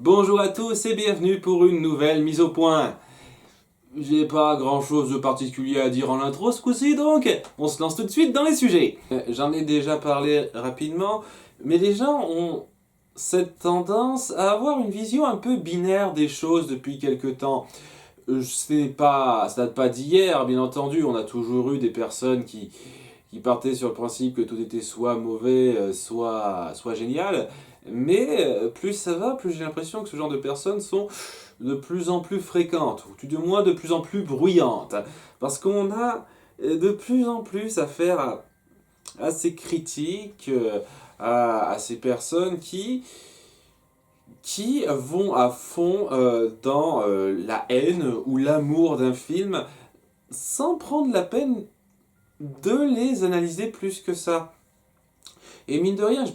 Bonjour à tous et bienvenue pour une nouvelle mise au point. J'ai pas grand chose de particulier à dire en intro ce coup-ci, donc on se lance tout de suite dans les sujets. J'en ai déjà parlé rapidement, mais les gens ont cette tendance à avoir une vision un peu binaire des choses depuis quelque temps. Ça date pas d'hier, bien entendu, on a toujours eu des personnes qui partaient sur le principe que tout était soit mauvais, soit génial. Mais plus ça va, plus j'ai l'impression que ce genre de personnes sont de plus en plus fréquentes, ou tout du moins de plus en plus bruyantes. Parce qu'on a de plus en plus affaire à ces critiques, à ces personnes qui vont à fond dans la haine ou l'amour d'un film sans prendre la peine de les analyser plus que ça. Et mine de rien, je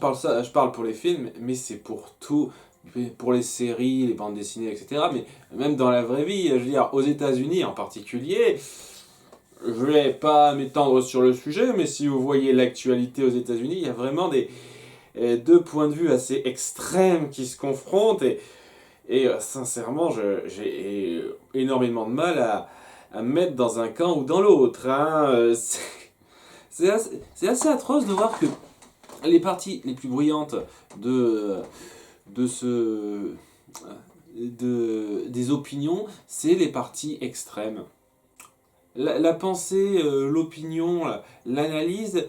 parle pour les films, mais c'est pour tout, pour les séries, les bandes dessinées, etc. Mais même dans la vraie vie, je veux dire, aux États-Unis en particulier, je vais pas m'étendre sur le sujet, mais si vous voyez l'actualité aux États-Unis, il y a vraiment deux points de vue assez extrêmes qui se confrontent, et sincèrement, j'ai énormément de mal à me mettre dans un camp ou dans l'autre. Hein. C'est assez atroce de voir que les parties les plus bruyantes de, de ce, des opinions, c'est les parties extrêmes. La pensée, l'opinion, l'analyse,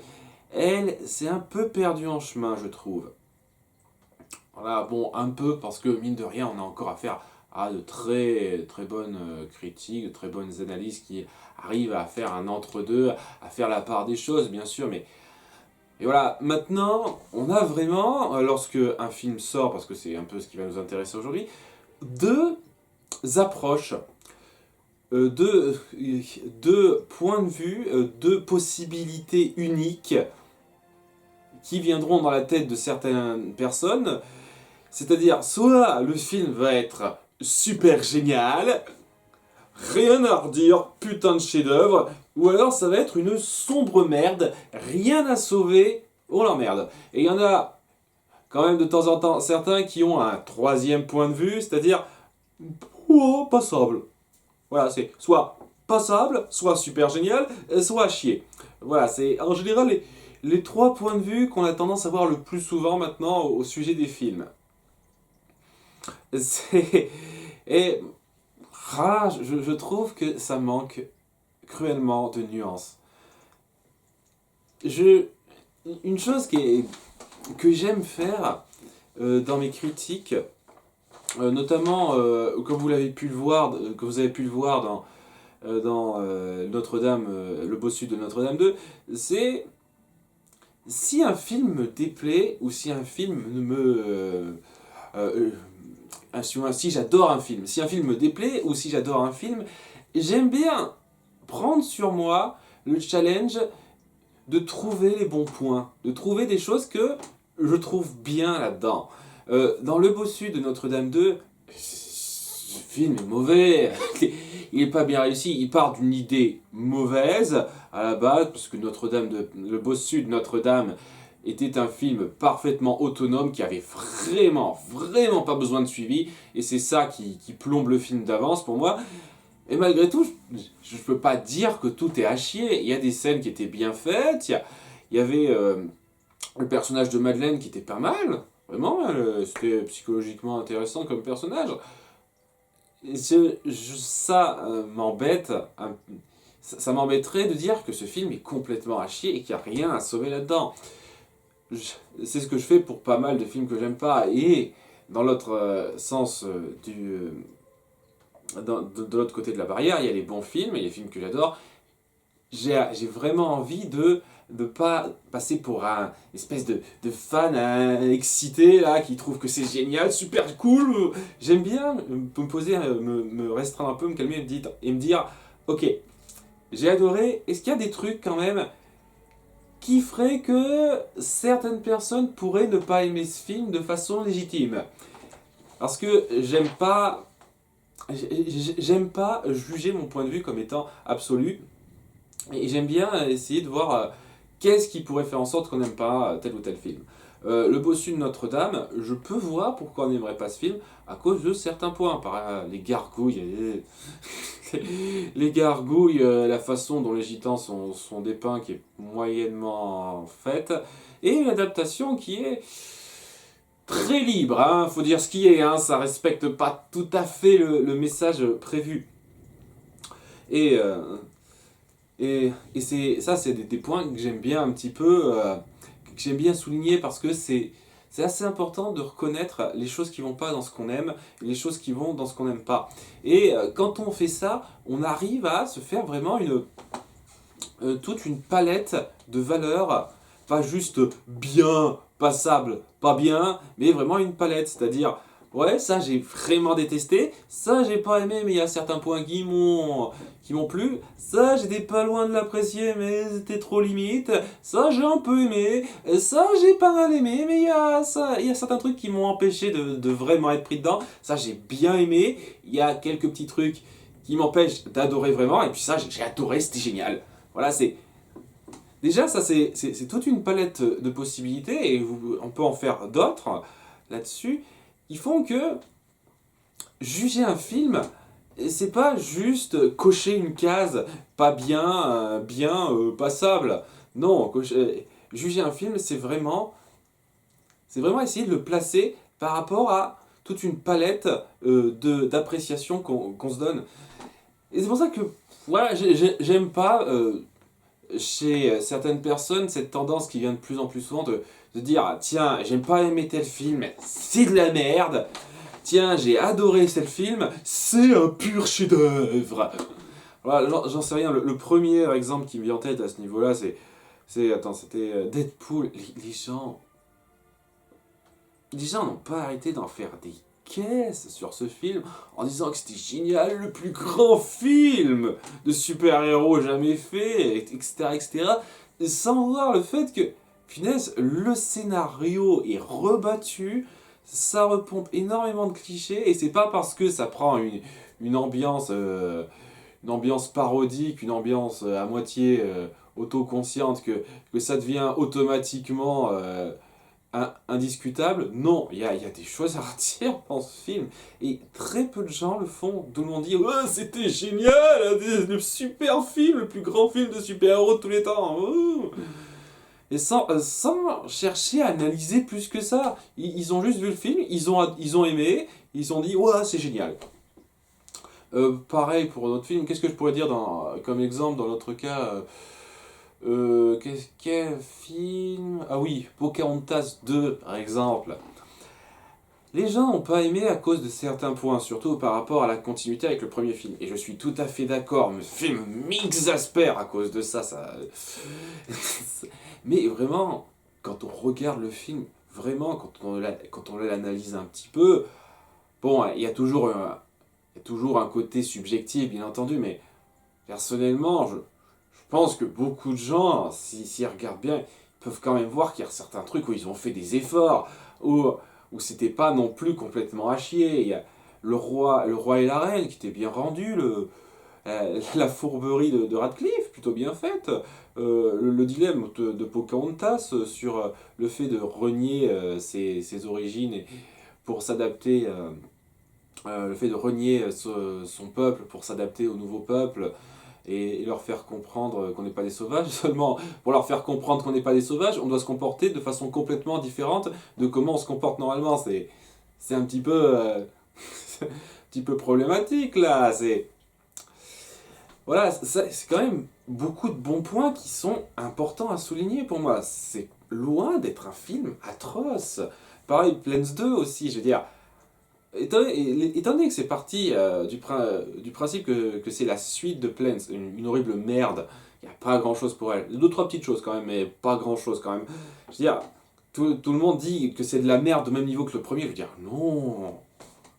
elle, c'est un peu perdu en chemin, je trouve. Voilà, bon, un peu, parce que mine de rien, on a encore affaire à de très, très bonnes critiques, de très bonnes analyses qui arrivent à faire un entre-deux, à faire la part des choses, bien sûr, mais et voilà, maintenant, on a vraiment, lorsque un film sort, parce que c'est un peu ce qui va nous intéresser aujourd'hui, deux approches, deux points de vue, deux possibilités uniques qui viendront dans la tête de certaines personnes. C'est-à-dire, soit le film va être super génial, rien à redire, putain de chef-d'œuvre, ou alors ça va être une sombre merde, rien à sauver, on l'emmerde. Et il y en a quand même de temps en temps certains qui ont un troisième point de vue, c'est-à-dire oh, passable. Voilà, c'est soit passable, soit super génial, soit à chier. Voilà, c'est en général les trois points de vue qu'on a tendance à voir le plus souvent maintenant au sujet des films. C'est... Et je trouve que ça manque cruellement de nuances. Une chose que j'aime faire dans mes critiques, notamment comme vous l'avez pu le voir, que vous avez pu le voir dans Notre-Dame, le bossu de Notre-Dame 2, c'est si un film me déplaît ou si un film si j'adore un film, si un film me déplaît ou si j'adore un film, j'aime bien prendre sur moi le challenge de trouver les bons points, de trouver des choses que je trouve bien là-dedans. Dans Le Bossu de Notre-Dame 2, ce film est mauvais, il n'est pas bien réussi, il part d'une idée mauvaise à la base, parce que Le Bossu de Notre-Dame était un film parfaitement autonome qui avait vraiment pas besoin de suivi, et c'est ça qui plombe le film d'avance pour moi. Et malgré tout, je ne peux pas dire que tout est à chier. Il y a des scènes qui étaient bien faites, il y avait le personnage de Madeleine qui était pas mal, vraiment, c'était psychologiquement intéressant comme personnage. Et ça m'embête, ça m'embêterait de dire que ce film est complètement à chier et qu'il n'y a rien à sauver là-dedans. C'est ce que je fais pour pas mal de films que j'aime pas. Et dans l'autre sens de l'autre côté de la barrière, il y a les bons films, et les films que j'adore. J'ai vraiment envie de pas passer pour un espèce de fan excité là, qui trouve que c'est génial, super cool. J'aime bien me poser, me restreindre un peu, me calmer et me dire ok, j'ai adoré, est-ce qu'il y a des trucs quand même qui ferait que certaines personnes pourraient ne pas aimer ce film de façon légitime. Parce que j'aime pas juger mon point de vue comme étant absolu. Et j'aime bien essayer de voir qu'est-ce qui pourrait faire en sorte qu'on n'aime pas tel ou tel film. Le bossu de Notre-Dame, je peux voir pourquoi on n'aimerait pas ce film à cause de certains points. Les gargouilles, les gargouilles, la façon dont les gitans sont dépeints qui est moyennement faite, et une adaptation qui est très libre, hein, faut dire ce qui est, hein, ça respecte pas tout à fait le message prévu. Et, euh, et c'est des points que j'aime bien un petit peu, que j'aime bien souligner parce que c'est assez important de reconnaître les choses qui vont pas dans ce qu'on aime et les choses qui vont dans ce qu'on n'aime pas. Et quand on fait ça, on arrive à se faire vraiment toute une palette de valeurs, pas juste bien, passable, pas bien, mais vraiment une palette, c'est-à-dire, ouais, ça j'ai vraiment détesté, ça j'ai pas aimé, mais il y a certains points qui m'ont plu, ça j'étais pas loin de l'apprécier, mais c'était trop limite, ça j'ai un peu aimé, ça j'ai pas mal aimé, mais il y a certains trucs qui m'ont empêché de vraiment être pris dedans, ça j'ai bien aimé, il y a quelques petits trucs qui m'empêchent d'adorer vraiment, et puis ça j'ai adoré, c'était génial. Voilà, c'est. Déjà, ça, c'est toute une palette de possibilités, et on peut en faire d'autres là-dessus, qui font que juger un film, c'est pas juste cocher une case pas bien, passable. Non, juger un film, c'est vraiment essayer de le placer par rapport à toute une palette d'appréciation qu'on se donne. Et c'est pour ça que, voilà, j'aime pas. Chez certaines personnes, cette tendance qui vient de plus en plus souvent de dire ah, tiens, j'aime pas aimer tel film, c'est de la merde. Tiens, j'ai adoré tel film, c'est un pur chef-d'œuvre. Voilà, j'en sais rien. Le premier exemple qui me vient en tête à ce niveau-là, attends, c'était Deadpool. Les gens n'ont pas arrêté d'en faire des caisses sur ce film en disant que c'était génial, le plus grand film de super-héros jamais fait, etc., etc. Sans voir le fait que, punaise, le scénario est rebattu, ça repompe énormément de clichés, et c'est pas parce que ça prend une ambiance, une ambiance parodique, une ambiance à moitié autoconsciente que ça devient automatiquement indiscutable. Non, il y a des choses à retirer dans ce film. Et très peu de gens le font. Tout le monde dit ouais, c'était génial, le super film, le plus grand film de super-héros de tous les temps. Ouh. Et sans chercher à analyser plus que ça. Ils ont juste vu le film, ils ont aimé, ils ont dit ouais, c'est génial. Pareil pour notre film, qu'est-ce que je pourrais dire comme exemple dans notre cas quel film? Ah oui, Pocahontas 2, par exemple. Les gens n'ont pas aimé à cause de certains points, surtout par rapport à la continuité avec le premier film. Et je suis tout à fait d'accord, le film m'exaspère à cause de ça. Mais vraiment, quand on regarde le film, vraiment, quand on l'analyse un petit peu, bon, il y a toujours un côté subjectif, bien entendu, mais personnellement, je pense que beaucoup de gens, s'ils regardent bien, ils peuvent quand même voir qu'il y a certains trucs où ils ont fait des efforts, où c'était pas non plus complètement à chier. Il y a le roi et la reine qui était bien rendu, la fourberie de Radcliffe, plutôt bien faite, le dilemme de Pocahontas sur le fait de renier ses origines pour s'adapter, le fait de renier son peuple pour s'adapter au nouveau peuple et leur faire comprendre qu'on n'est pas des sauvages. Seulement, pour leur faire comprendre qu'on n'est pas des sauvages, on doit se comporter de façon complètement différente de comment on se comporte normalement. C'est un petit peu, un petit peu problématique là. Voilà, c'est quand même beaucoup de bons points qui sont importants à souligner pour moi. C'est loin d'être un film atroce. Pareil, Planes 2 aussi, je veux dire. Étant donné que c'est parti du principe que c'est la suite de Planes, une horrible merde, il n'y a pas grand chose pour elle. Deux, trois petites choses quand même, mais pas grand chose quand même. Je veux dire, tout le monde dit que c'est de la merde au même niveau que le premier. Je veux dire, non,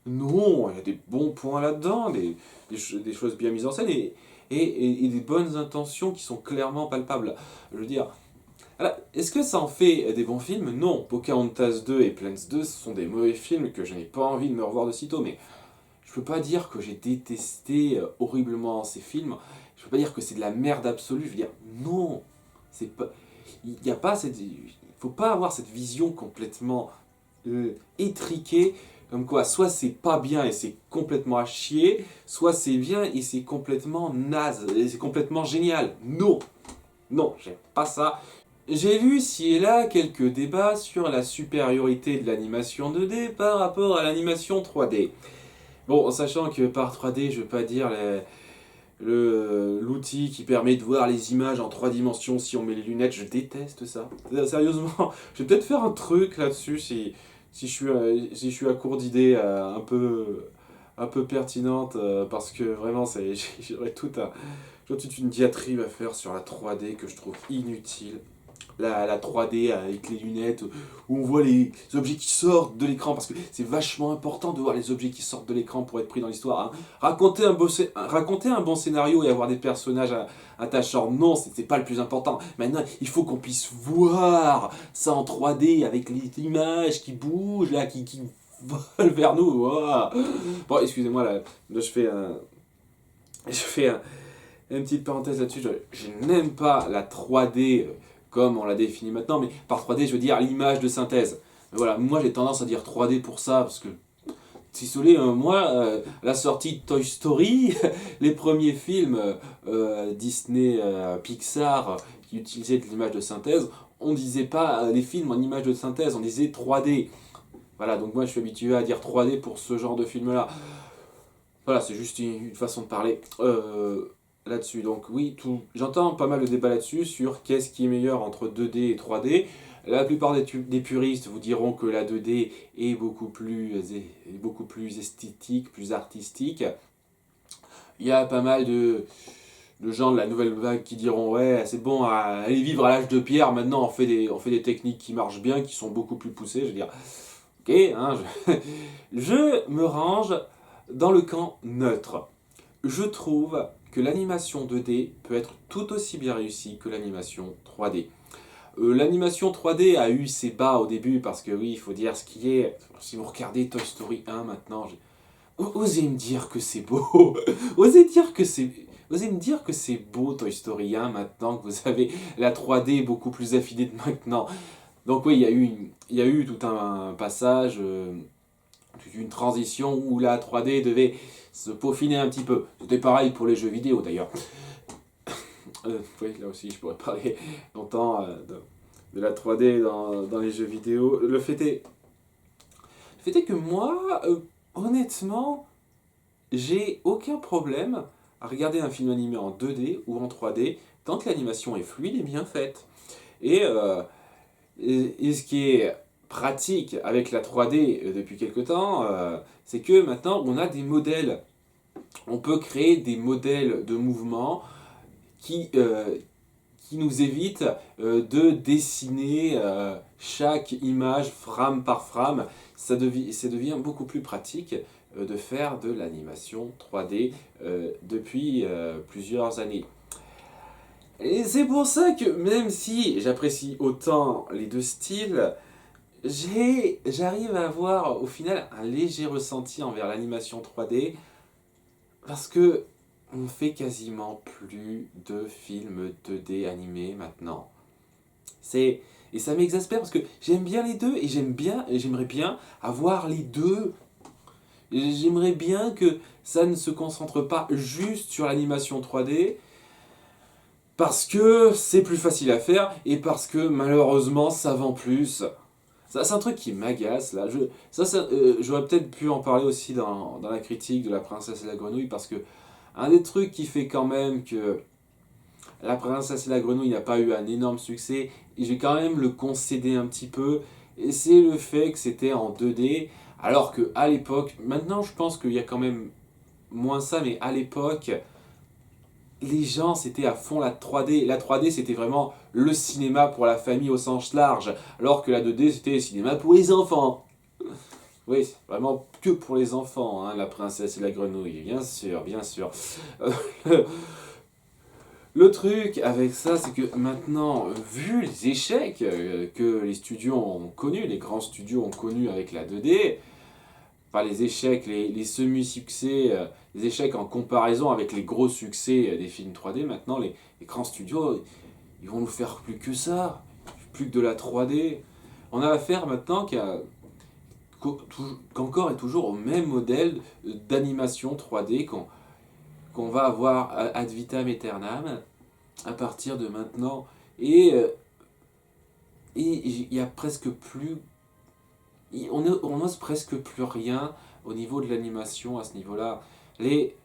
non, il y a des bons points là-dedans, des choses bien mises en scène et des bonnes intentions qui sont clairement palpables. Je veux dire, alors, est-ce que ça en fait des bons films? Non. Pocahontas 2 et Planes 2, ce sont des mauvais films que je n'ai pas envie de me revoir de sitôt, mais je peux pas dire que j'ai détesté horriblement ces films. Je peux pas dire que c'est de la merde absolue. Je veux dire, non. C'est pas. Il n'y a pas cette. faut pas avoir cette vision complètement étriquée, comme quoi soit c'est pas bien et c'est complètement à chier, soit c'est bien et c'est complètement naze, et c'est complètement génial. Non, non, j'aime pas ça. J'ai vu ci et là quelques débats sur la supériorité de l'animation 2D par rapport à l'animation 3D. Bon, en sachant que par 3D, je veux pas dire l'outil qui permet de voir les images en 3 dimensions si on met les lunettes, je déteste ça. Sérieusement, je vais peut-être faire un truc là-dessus si je suis à court d'idées un peu pertinentes, parce que vraiment, j'aurais toute une diatribe à faire sur la 3D que je trouve inutile. La 3D avec les lunettes, où on voit les objets qui sortent de l'écran, parce que c'est vachement important de voir les objets qui sortent de l'écran pour être pris dans l'histoire. Hein. Raconter un bon scénario et avoir des personnages attachants, non, c'est pas le plus important. Maintenant, il faut qu'on puisse voir ça en 3D avec les images qui bougent, là, qui volent vers nous. Wow. Bon, excusez-moi, là je fais une petite parenthèse là-dessus. Je n'aime pas la 3D comme on l'a défini maintenant, mais par 3D, je veux dire l'image de synthèse. Mais voilà, moi j'ai tendance à dire 3D pour ça, parce que, désolé, moi, la sortie de Toy Story, les premiers films Disney, Pixar, qui utilisaient de l'image de synthèse, on disait pas les films en image de synthèse, on disait 3D. Voilà, donc moi je suis habitué à dire 3D pour ce genre de film-là. Voilà, c'est juste une façon de parler. Là-dessus. Donc oui, j'entends pas mal de débats là-dessus sur qu'est-ce qui est meilleur entre 2D et 3D. La plupart des puristes vous diront que la 2D est beaucoup plus esthétique, plus artistique. Il y a pas mal de gens de la nouvelle vague qui diront ouais, c'est bon, allez vivre à l'âge de pierre, maintenant on fait des techniques qui marchent bien, qui sont beaucoup plus poussées. Je veux dire, ok, hein, je me range dans le camp neutre. Je trouve que l'animation 2D peut être tout aussi bien réussie que l'animation 3D. L'animation 3D a eu ses bas au début parce que oui, il faut dire ce qui est. Si vous regardez Toy Story 1 maintenant, osez me dire que c'est beau. Osez me dire que c'est beau Toy Story 1 maintenant que vous avez la 3D beaucoup plus affinée de maintenant. Donc oui, il y a eu tout un passage, toute une transition où la 3D devait se peaufiner un petit peu. C'était pareil pour les jeux vidéo d'ailleurs. Oui, là aussi je pourrais parler longtemps de la 3D dans les jeux vidéo. Le fait est que moi, honnêtement, j'ai aucun problème à regarder un film animé en 2D ou en 3D tant que l'animation est fluide et bien faite. Et, et ce qui est pratique avec la 3D depuis quelque temps, c'est que maintenant on a des modèles. On peut créer des modèles de mouvement qui nous évitent de dessiner chaque image frame par frame. Ça devient beaucoup plus pratique de faire de l'animation 3D depuis plusieurs années. Et c'est pour ça que même si j'apprécie autant les deux styles, j'arrive à avoir au final un léger ressenti envers l'animation 3D parce que on fait quasiment plus de films 2D animés maintenant. Et ça m'exaspère parce que j'aime bien les deux et j'aimerais bien avoir les deux. J'aimerais bien que ça ne se concentre pas juste sur l'animation 3D parce que c'est plus facile à faire et parce que malheureusement ça vend plus. Ça, c'est un truc qui m'agace là. J'aurais peut-être pu en parler aussi dans la critique de La Princesse et la Grenouille parce que un des trucs qui fait quand même que La Princesse et la Grenouille n'a pas eu un énorme succès, et je vais quand même le concéder un petit peu, et c'est le fait que c'était en 2D, alors que à l'époque, maintenant je pense qu'il y a quand même moins ça, mais à l'époque, les gens c'était à fond la 3D. La 3D c'était vraiment le cinéma pour la famille au sens large, alors que la 2D c'était le cinéma pour les enfants. Oui, vraiment que pour les enfants, hein, La Princesse et la Grenouille, bien sûr, bien sûr. Le truc avec ça, c'est que maintenant, vu les échecs que les studios ont connus, les grands studios ont connus avec la 2D, enfin les échecs, les semi-succès, les échecs en comparaison avec les gros succès des films 3D, maintenant les grands studios, ils vont nous faire plus que ça. plus que de la 3D. On a affaire maintenant qu'encore et toujours au même modèle d'animation 3D qu'on va avoir ad vitam aeternam à partir de maintenant. Et il y a presque plus... On n'ose presque plus rien au niveau de l'animation à ce niveau-là. Les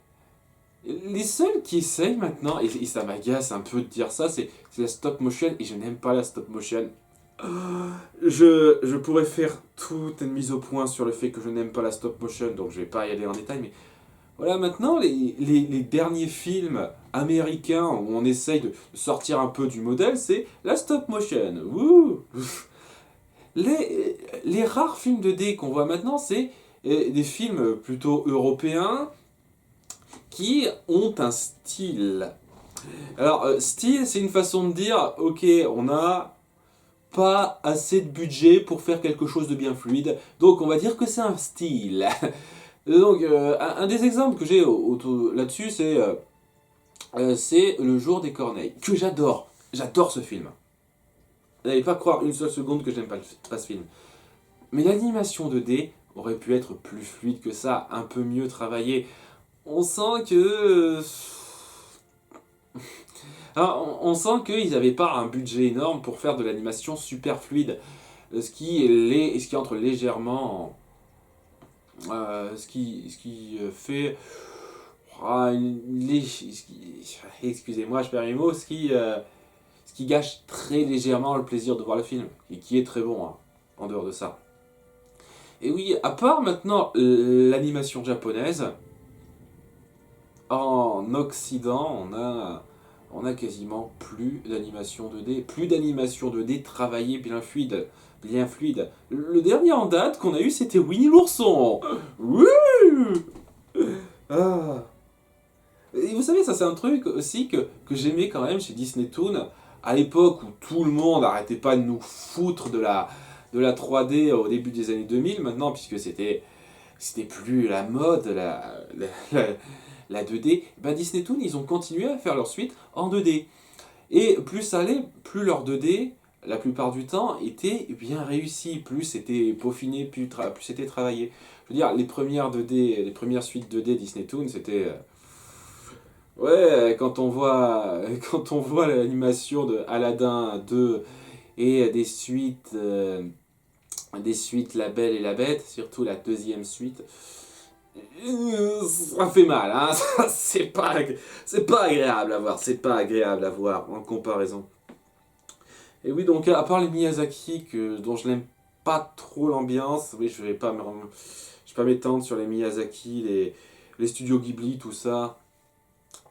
seuls qui essayent maintenant, et ça m'agace un peu de dire ça, c'est la stop motion, et je n'aime pas la stop motion. Je pourrais faire toute une mise au point sur le fait que je n'aime pas la stop motion, donc je vais pas y aller en détail, mais voilà, maintenant, les derniers films américains où on essaye de sortir un peu du modèle, c'est la stop motion. Wouh. Les rares films 2D qu'on voit maintenant, c'est des films plutôt européens qui ont un style. Alors, style, c'est une façon de dire, ok, on n'a pas assez de budget pour faire quelque chose de bien fluide, donc on va dire que c'est un style. Donc, un des exemples que j'ai là-dessus, c'est Le Jour des Corneilles, que j'adore. J'adore ce film. Vous n'allez pas croire une seule seconde que je n'aime pas ce film. Mais l'animation 2D aurait pu être plus fluide que ça, un peu mieux travaillée. On sent que... Alors, on sent qu'ils n'avaient pas un budget énorme pour faire de l'animation super fluide. Ce qui entre légèrement... ce qui fait... excusez-moi, je perds mes mots. Ce qui gâche très légèrement le plaisir de voir le film. Et qui est très bon, hein, en dehors de ça. Et oui, à part maintenant l'animation japonaise, en Occident, on a quasiment plus d'animation 2D. Plus d'animation 2D travaillée bien fluide. Bien fluide. Le dernier en date qu'on a eu, c'était Winnie l'ourson. Wouh. Ah. Et vous savez, ça c'est un truc aussi que j'aimais quand même chez Disney Toon, à l'époque où tout le monde arrêtait pas de nous foutre de la 3D au début des années 2000, maintenant, puisque c'était plus la mode, la 2D, ben Disney Toon, ils ont continué à faire leur suite en 2D. Et plus ça allait, plus leur 2D, la plupart du temps, était bien réussi, plus c'était peaufiné, plus c'était travaillé. Je veux dire, les premières suites 2D Disney Toon, c'était... ouais, quand on voit l'animation de Aladdin 2 et des suites La Belle et la Bête, surtout la deuxième suite, ça fait mal, hein. C'est pas agréable à voir, c'est pas agréable à voir en comparaison. Et oui, donc à part les Miyazaki dont je n'aime pas trop l'ambiance, oui, je vais pas m'étendre sur les Miyazaki, les studios Ghibli, tout ça.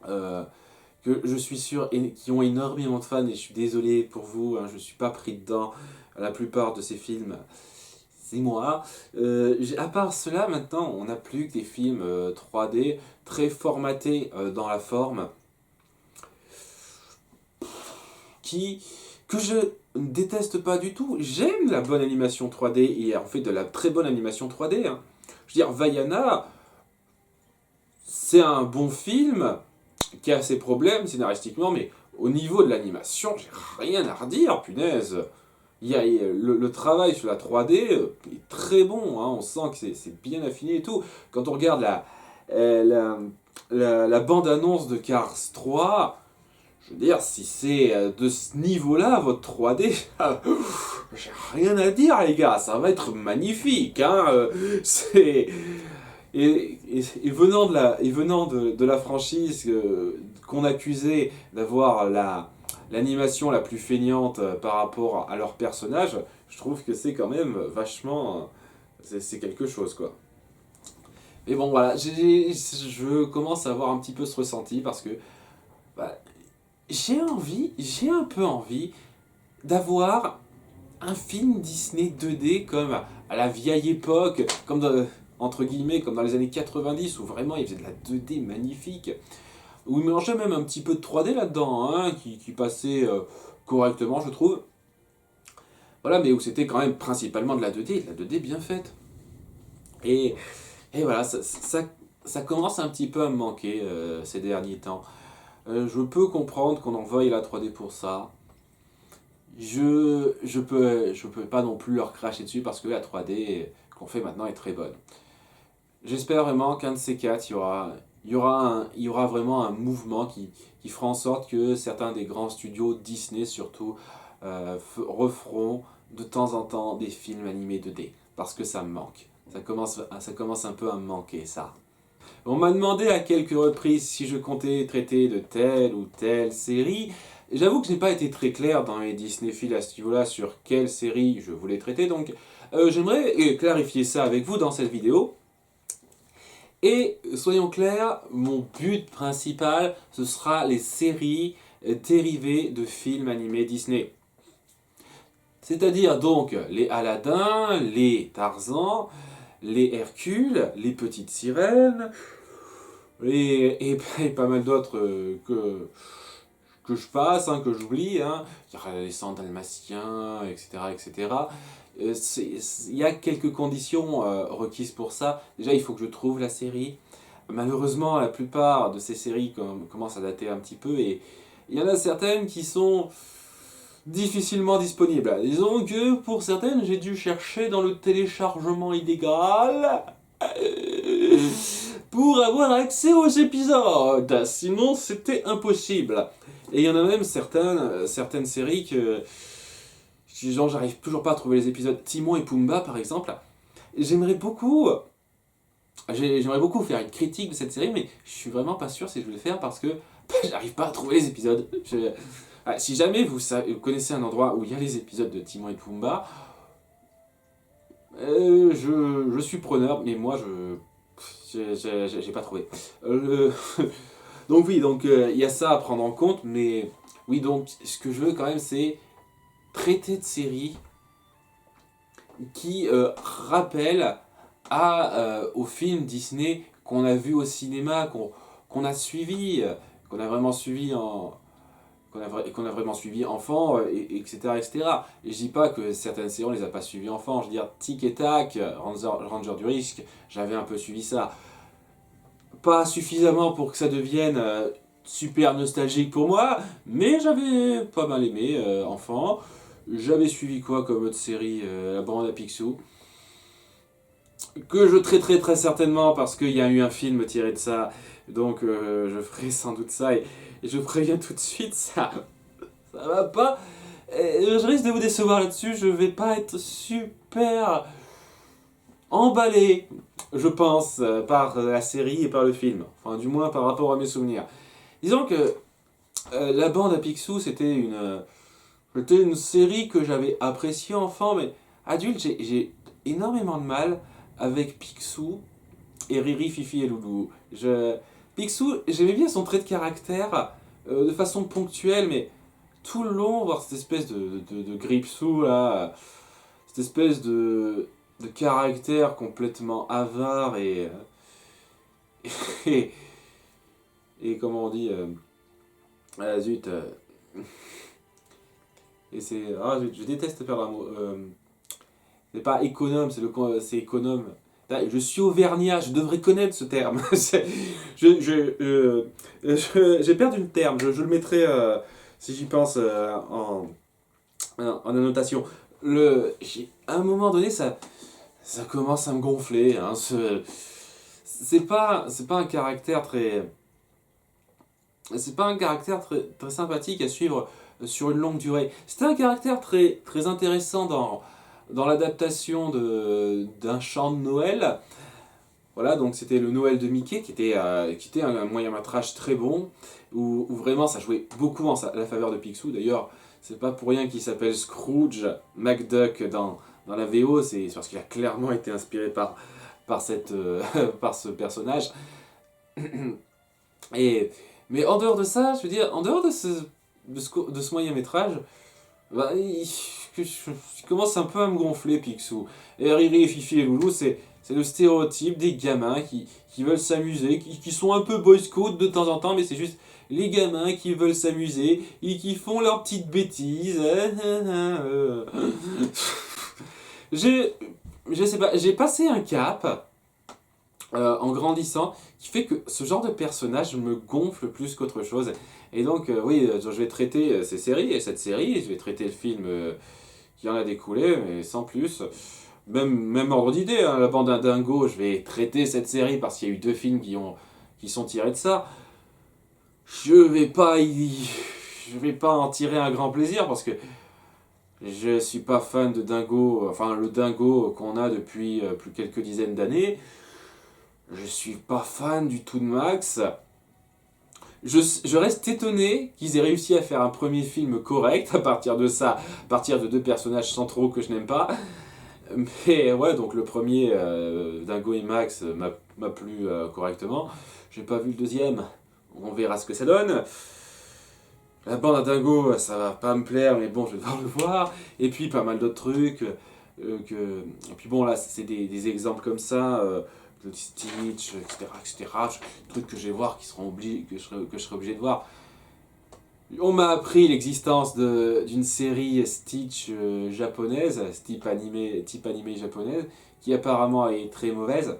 Que je suis sûr qui ont énormément de fans, et je suis désolé pour vous, hein, je suis pas pris dedans la plupart de ces films, c'est moi. À part cela, maintenant on n'a plus que des films 3D très formatés dans la forme que je ne déteste pas du tout. J'aime la bonne animation 3D, et en fait de la très bonne animation 3D, hein. Je veux dire, Vaiana, c'est un bon film qui a ses problèmes scénaristiquement, mais au niveau de l'animation, j'ai rien à redire, punaise. Le travail sur la 3D est très bon, hein, on sent que c'est bien affiné et tout. Quand on regarde la bande-annonce de Cars 3, je veux dire, si c'est de ce niveau-là, votre 3D, j'ai rien à dire, les gars, ça va être magnifique, hein, c'est... Et venant de la franchise qu'on accusait d'avoir l'animation la plus feignante par rapport à leur personnage, je trouve que c'est quand même vachement... c'est quelque chose, quoi. Mais bon, voilà, je commence à avoir un petit peu ce ressenti parce que bah, j'ai un peu envie d'avoir un film Disney 2D comme à la vieille époque, entre guillemets, comme dans les années 90, où vraiment il faisait de la 2D magnifique, où il mélangeait même un petit peu de 3D là-dedans, hein, qui passait correctement, je trouve. Voilà, mais où c'était quand même principalement de la 2D bien faite. Et voilà, ça commence un petit peu à me manquer ces derniers temps. Je peux comprendre qu'on en veuille la 3D pour ça. je peux pas non plus leur cracher dessus parce que la 3D qu'on fait maintenant est très bonne. J'espère vraiment qu'un de ces quatre, il y aura vraiment un mouvement qui fera en sorte que certains des grands studios, Disney surtout, referont de temps en temps des films animés 2D. Parce que ça me manque. Ça commence un peu à me manquer, ça. On m'a demandé à quelques reprises si je comptais traiter de telle ou telle série. J'avoue que je n'ai pas été très clair dans les Disneyphiles à ce niveau-là sur quelle série je voulais traiter, donc j'aimerais clarifier ça avec vous dans cette vidéo. Et soyons clairs, mon but principal, ce sera les séries dérivées de films animés Disney. C'est-à-dire donc les Aladdin, les Tarzan, les Hercule, les Petites Sirènes, et pas mal d'autres que je passe, que j'oublie. Il y aura les 100 Dalmatiens, etc. etc. Il y a quelques conditions requises pour ça. Déjà, il faut que je trouve la série. Malheureusement, la plupart de ces séries commencent à dater un petit peu et il y en a certaines qui sont difficilement disponibles. Disons que pour certaines, j'ai dû chercher dans le téléchargement illégal pour avoir accès aux épisodes. Sinon, c'était impossible. Et il y en a même certaines séries que genre, j'arrive toujours pas à trouver les épisodes. Timon et Pumba, par exemple. J'aimerais beaucoup faire une critique de cette série, mais je suis vraiment pas sûr si je vais le faire parce que j'arrive pas à trouver les épisodes. Si jamais vous connaissez un endroit où il y a les épisodes de Timon et Pumba, je suis preneur, mais moi j'ai pas trouvé. Donc oui, il y a ça à prendre en compte, mais oui, donc ce que je veux quand même, c'est traiter de séries qui rappellent aux films Disney qu'on a vus au cinéma, qu'on a suivi, qu'on a vraiment suivi qu'on a vraiment suivi enfant, etc., etc. Et je dis pas que certaines séries on les a pas suivies enfant, je veux dire Tic et Tac, Ranger du Risque, j'avais un peu suivi ça. Pas suffisamment pour que ça devienne super nostalgique pour moi, mais j'avais pas mal aimé enfant. J'avais suivi quoi comme autre série, La Bande à Picsou, que je traiterai très certainement parce qu'il y a eu un film tiré de ça, donc je ferai sans doute ça, et je préviens tout de suite, ça va pas, je risque de vous décevoir là-dessus, je vais pas être super emballé, je pense, par la série et par le film, enfin du moins par rapport à mes souvenirs. Disons que La Bande à Picsou, c'était une série que j'avais appréciée enfant, mais adulte, j'ai énormément de mal avec Picsou et Riri, Fifi et Loulou. Picsou, j'aimais bien son trait de caractère de façon ponctuelle, mais tout le long, voir cette espèce de Gripsou, là, cette espèce de caractère complètement avare et, et comment on dit, zut, et c'est, je déteste perdre un mot, c'est pas économe, c'est économe. Je suis auvergnat, je devrais connaître ce terme. J'ai perdu le terme, je le mettrai, si j'y pense, en annotation. À un moment donné, ça commence à me gonfler. C'est pas un caractère très... C'est pas un caractère très sympathique à suivre sur une longue durée. C'était un caractère très, très intéressant dans l'adaptation d'un chant de Noël. Voilà, donc c'était le Noël de Mickey, qui était un moyen-métrage très bon, où vraiment ça jouait beaucoup à la faveur de Picsou. D'ailleurs, c'est pas pour rien qu'il s'appelle Scrooge McDuck dans la VO, c'est parce qu'il a clairement été inspiré par ce personnage. Mais en dehors de ça, je veux dire, en dehors de ce moyen-métrage, bah, il commence un peu à me gonfler, Picsou. Et Riri, Fifi et Loulou, c'est le stéréotype des gamins qui veulent s'amuser, qui sont un peu boy scout de temps en temps, mais c'est juste les gamins qui veulent s'amuser et qui font leurs petites bêtises. Je sais pas, j'ai passé un cap en grandissant, qui fait que ce genre de personnage me gonfle plus qu'autre chose. Et donc, oui, je vais traiter ces séries et cette série, je vais traiter le film qui en a découlé, mais sans plus. Même ordre d'idée, hein, la bande à Dingo, je vais traiter cette série parce qu'il y a eu 2 films qui sont tirés de ça. Je vais pas je vais pas en tirer un grand plaisir parce que je suis pas fan de Dingo, enfin le Dingo qu'on a depuis plus quelques dizaines d'années. Je suis pas fan du tout de Max. Je reste étonné qu'ils aient réussi à faire un premier film correct à partir de ça, à partir de 2 personnages centraux que je n'aime pas. Mais ouais, donc le premier, Dingo et Max, m'a plu correctement. J'ai pas vu le deuxième, on verra ce que ça donne. La bande à Dingo, ça va pas me plaire, mais bon, je vais devoir le voir. Et puis pas mal d'autres trucs. Et puis bon, là, c'est des exemples comme ça, de Stitch, etc., etc. Trucs que je vais voir, que je serai obligé de voir. On m'a appris l'existence d'une série Stitch japonaise, type animé japonaise, qui apparemment est très mauvaise.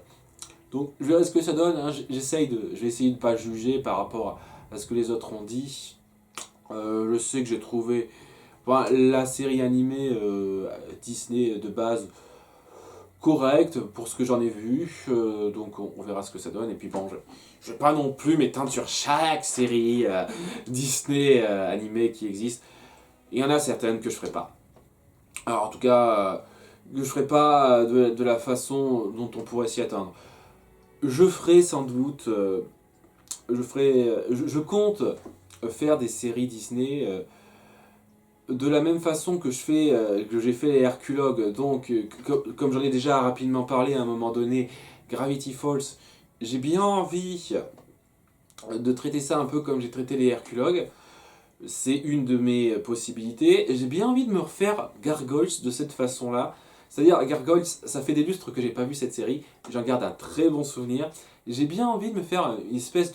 Donc je verrai ce que ça donne, hein. Je vais essayer de pas juger par rapport à ce que les autres ont dit. Je sais que j'ai trouvé la série animée Disney de base correcte pour ce que j'en ai vu, donc on verra ce que ça donne. Et puis bon, je vais pas non plus m'étendre sur chaque série Disney animée qui existe. Il y en a certaines que je ferai pas. Alors en tout cas, que je ferai pas de la façon dont on pourrait s'y attendre. Je ferai sans doute, je compte faire des séries Disney de la même façon que que j'ai fait les Herculogues. Donc, comme j'en ai déjà rapidement parlé à un moment donné, Gravity Falls, j'ai bien envie de traiter ça un peu comme j'ai traité les Herculogues. C'est une de mes possibilités. Et j'ai bien envie de me refaire Gargoyles de cette façon-là. C'est-à-dire, Gargoyles, ça fait des lustres que j'ai pas vu cette série. J'en garde un très bon souvenir. J'ai bien envie de me faire une espèce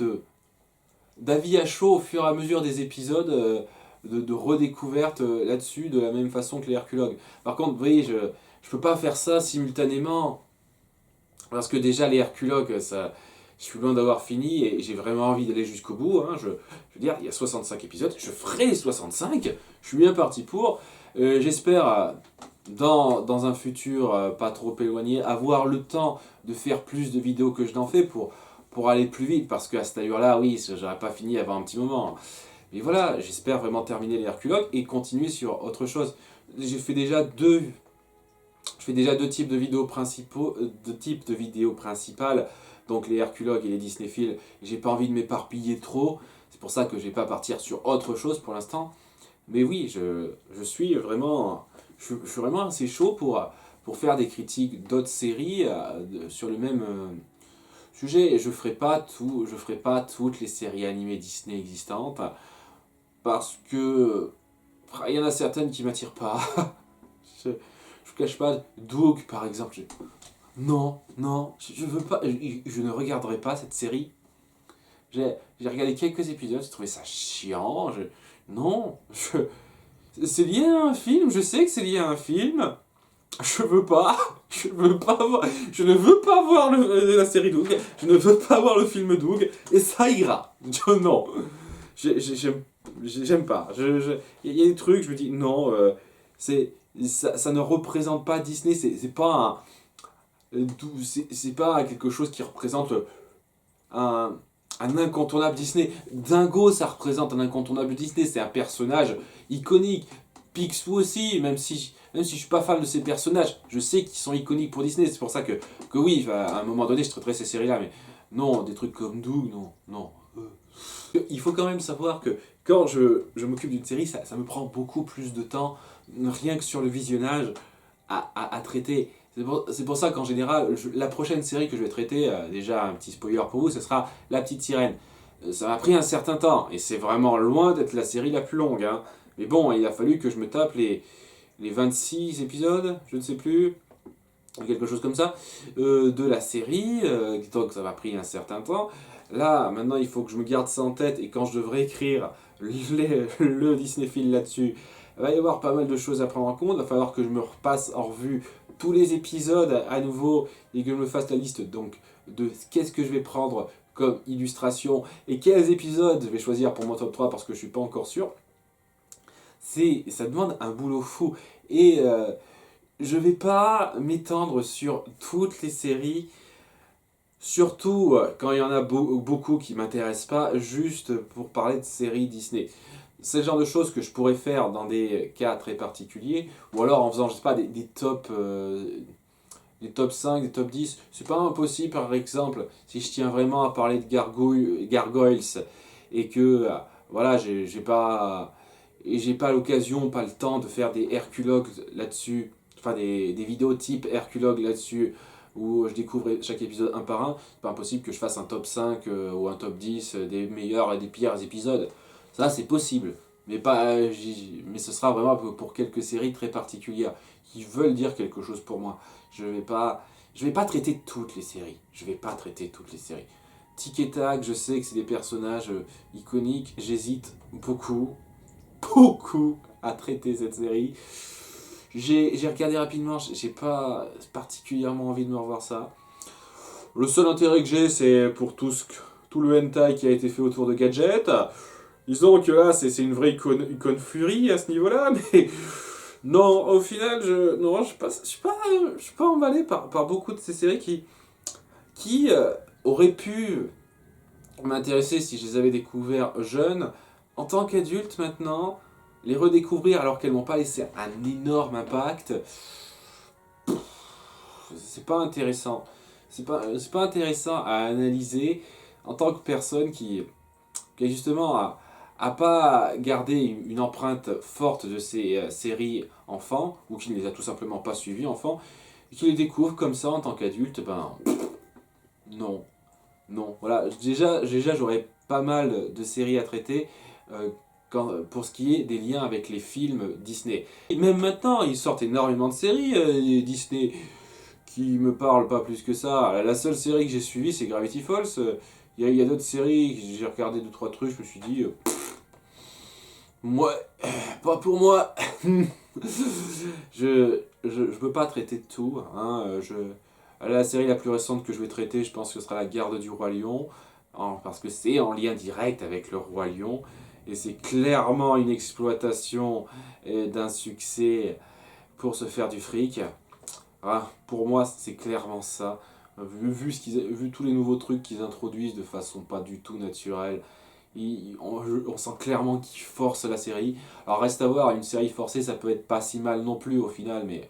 d'avis à chaud au fur et à mesure des épisodes, de redécouverte là-dessus, de la même façon que les Herculogues. Par contre, vous voyez, je peux pas faire ça simultanément. Parce que déjà, les Herculogues, je suis loin d'avoir fini et j'ai vraiment envie d'aller jusqu'au bout. Hein. Je veux dire, il y a 65 épisodes, je ferai les 65, je suis bien parti pour. J'espère, dans un futur pas trop éloigné, avoir le temps de faire plus de vidéos que je n'en fais pour aller plus vite. Parce qu'à cette allure-là, oui, j'aurais pas fini avant un petit moment. Mais voilà, j'espère vraiment terminer les Herculogues et continuer sur autre chose. J'ai fait déjà deux Je fais déjà 2 types de vidéos principaux, 2 types de vidéos principales, donc les Herculogues et les Disneyfiles. J'ai pas envie de m'éparpiller trop, c'est pour ça que je vais pas partir sur autre chose pour l'instant. Mais oui, je suis vraiment, je suis vraiment assez chaud pour faire des critiques d'autres séries sur le même sujet. Et je ferai pas toutes les séries animées Disney existantes parce que il y en a certaines qui m'attirent pas. Je vous cache pas, Doug par exemple. Non, non, je veux pas, je ne regarderai pas cette série. J'ai regardé quelques épisodes, j'ai trouvé ça chiant. Non, c'est lié à un film, je sais que c'est lié à un film. Je ne veux pas voir la série Doug, je ne veux pas voir le film Doug, et ça ira. Non, j'aime pas. Il y a des trucs, je me dis non, ça ne représente pas Disney, c'est pas c'est pas quelque chose qui représente un incontournable Disney. Dingo, ça représente un incontournable Disney, c'est un personnage iconique. Picsou aussi, même si je suis pas fan de ces personnages, je sais qu'ils sont iconiques pour Disney, c'est pour ça que oui, à un moment donné, je traiterai ces séries-là, mais non, des trucs comme Doug, non, non. Il faut quand même savoir que quand je m'occupe d'une série, ça me prend beaucoup plus de temps, rien que sur le visionnage, à traiter. C'est pour ça qu'en général, la prochaine série que je vais traiter, déjà un petit spoiler pour vous, ce sera La Petite Sirène. Ça m'a pris un certain temps, et c'est vraiment loin d'être la série la plus longue. Hein. Mais bon, il a fallu que je me tape les 26 épisodes, je ne sais plus, quelque chose comme ça, de la série, donc ça m'a pris un certain temps. Là, maintenant, il faut que je me garde ça en tête, et quand je devrais écrire le Disneyfile là-dessus, il va y avoir pas mal de choses à prendre en compte, il va falloir que je me repasse en revue tous les épisodes à nouveau, et que je me fasse la liste donc de qu'est-ce que je vais prendre comme illustration et quels épisodes je vais choisir pour mon top 3 parce que je suis pas encore sûr, ça demande un boulot fou. Et je vais pas m'étendre sur toutes les séries, surtout quand il y en a beaucoup qui m'intéressent pas, juste pour parler de séries Disney. C'est le genre de choses que je pourrais faire dans des cas très particuliers, ou alors en faisant, je sais pas, des tops, des top 5, des top 10. C'est pas impossible, par exemple, si je tiens vraiment à parler de Gargoyles, et que, voilà, j'ai pas l'occasion, pas le temps de faire des Herculogues là-dessus, enfin des vidéos type Herculogue là-dessus, où je découvre chaque épisode un par un. C'est pas impossible que je fasse un top 5 ou un top 10 des meilleurs et des pires épisodes. Ça, c'est possible. Mais ce sera vraiment pour quelques séries très particulières qui veulent dire quelque chose pour moi. Je vais pas traiter toutes les séries. Je vais pas traiter toutes les séries. Tic et Tac, je sais que c'est des personnages iconiques. J'hésite beaucoup à traiter cette série. J'ai regardé rapidement, j'ai pas particulièrement envie de me revoir ça. Le seul intérêt que j'ai, c'est pour tout le hentai qui a été fait autour de Gadget. Disons que là, c'est une vraie icône furie à ce niveau-là, mais non, au final, je suis pas emballé par beaucoup de ces séries qui auraient pu m'intéresser si je les avais découvertes jeunes. En tant qu'adulte maintenant, les redécouvrir alors qu'elles m'ont pas laissé un énorme impact, c'est pas intéressant. C'est pas intéressant à analyser en tant que personne qui justement a pas gardé une empreinte forte de ces séries enfants, ou qui ne les a tout simplement pas suivies enfants, et qui les découvre comme ça en tant qu'adulte, ben non. Non, voilà, déjà j'aurais pas mal de séries à traiter pour ce qui est des liens avec les films Disney. Et même maintenant, ils sortent énormément de séries Disney qui me parlent pas plus que ça. La seule série que j'ai suivie, c'est Gravity Falls. Il y a d'autres séries, j'ai regardé 2-3 trucs, je me suis dit, moi, pas pour moi. Je peux pas traiter de tout. Hein, la série la plus récente que je vais traiter, je pense que ce sera La Garde du Roi Lion, parce que c'est en lien direct avec le Roi Lion, et c'est clairement une exploitation d'un succès pour se faire du fric. Ah, pour moi, c'est clairement ça. Vu tous les nouveaux trucs qu'ils introduisent de façon pas du tout naturelle, on sent clairement qu'ils forcent la série. Alors reste à voir, une série forcée, ça peut être pas si mal non plus au final, mais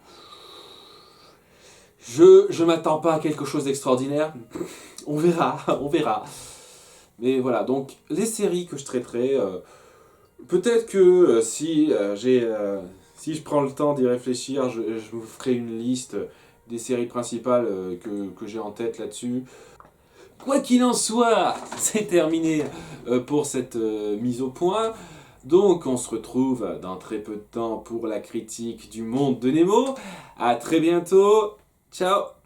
je m'attends pas à quelque chose d'extraordinaire. On verra, on verra. Mais voilà, donc les séries que je traiterai, peut-être que si je prends le temps d'y réfléchir, je vous ferai une liste des séries principales que j'ai en tête là-dessus. Quoi qu'il en soit, c'est terminé pour cette mise au point. Donc on se retrouve dans très peu de temps pour la critique du monde de Nemo. À très bientôt. Ciao.